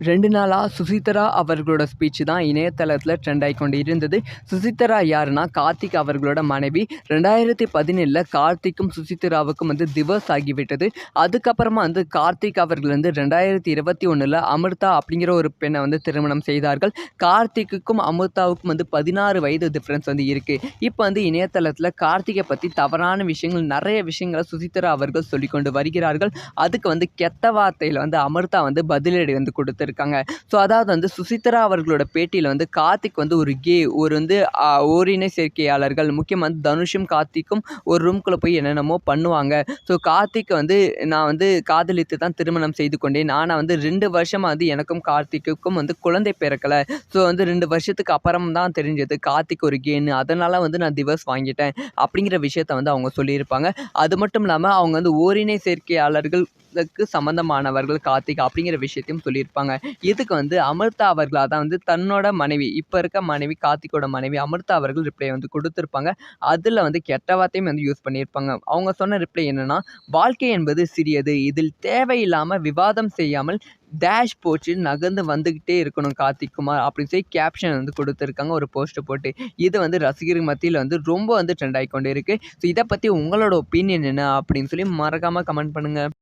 2 நாளா சுசித்ரா அவர்களோட ஸ்பீச் தான் இணையதளத்தில ட்ரெண்ட் ஆயிக்கொண்டு இருந்தது. சுசித்ரா யாருன்னா, கார்த்திக் அவர்களோட மனைவி. 2017ல கார்த்திக்கும் சுசித்ராவுக்கும் டிவோர்ஸ் ஆகிவிட்டது. அதுக்கப்புறமா கார்த்திக் அவர்கள் 2021ல அமிர்தா அப்படிங்கிற ஒரு பெண்ணை திருமணம் செய்தார்கள். கார்த்திக்குக்கும் அமிர்தாவுக்கும் 16 வயது டிஃபரன்ஸ் இருக்கு. இப்போ இணையதளத்தில கார்த்திகை பத்தி தவறான விஷயங்கள், நிறைய விஷயங்கள சுசித்ரா அவர்கள் சொல்லிக்கொண்டு வருகிறார்கள். அதுக்கு கெட்ட வார்த்தையில அமிர்தா பதிலடி கொடுத்திருக்காங்க. ஸோ அதாவது சுசித்ரா அவர்களோட பேட்டியில் கார்த்திக் ஒரு கே, ஒரு ஓரின சேர்க்கையாளர்கள், முக்கியமாக தனுஷும் கார்த்திக்கும் ஒரு ரூம்குள்ளே போய் என்னென்னமோ பண்ணுவாங்க. ஸோ கார்த்திக் நான் காதலித்து தான் திருமணம் செய்து கொண்டேன். ஆனால் 2 வருஷமாக எனக்கும் கார்த்திக்குக்கும் குழந்தை பிறக்கலை. ஸோ 2 வருஷத்துக்கு அப்புறம் தான் தெரிஞ்சது கார்த்திக் ஒரு கேன்னு. அதனால் நான் டிவோர்ஸ் வாங்கிட்டேன் அப்படிங்கிற விஷயத்த அவங்க சொல்லியிருப்பாங்க. அது மட்டும் இல்லாமல் அவங்க ஓரினை சேர்க்கையாளர்கள் சம்பந்தமானவர்கள் கார்த்திக் அப்படிங்கிற விஷயத்தையும் சொல்லியிருப்பாங்க. இதுக்கு அமிர்தா அவர்களா தான் தன்னோட மனைவி, இப்போ இருக்க மனைவி கார்த்திக்கோட மனைவி அமிர்தா அவர்கள் ரிப்ளை கொடுத்திருப்பாங்க. அதில் கெட்ட வார்த்தையும் யூஸ் பண்ணியிருப்பாங்க. அவங்க சொன்ன ரிப்ளை என்னன்னா, வாழ்க்கை என்பது சிறியது, இதில் தேவையில்லாமல் விவாதம் செய்யாமல் டேஷ் போட்டு நகர்ந்து வந்துக்கிட்டே இருக்கணும் கார்த்திக் குமார் அப்படின்னு சொல்லி கேப்ஷன் கொடுத்துருக்காங்க ஒரு போஸ்ட் போட்டு. இது ரசிகர்கள் மத்தியில் ரொம்ப ட்ரெண்ட் ஆகிக்கொண்டு இருக்கு. ஸோ இதை பற்றி உங்களோட ஒப்பீனியன் என்ன அப்படின்னு சொல்லி மறக்காமல் கமெண்ட் பண்ணுங்கள்.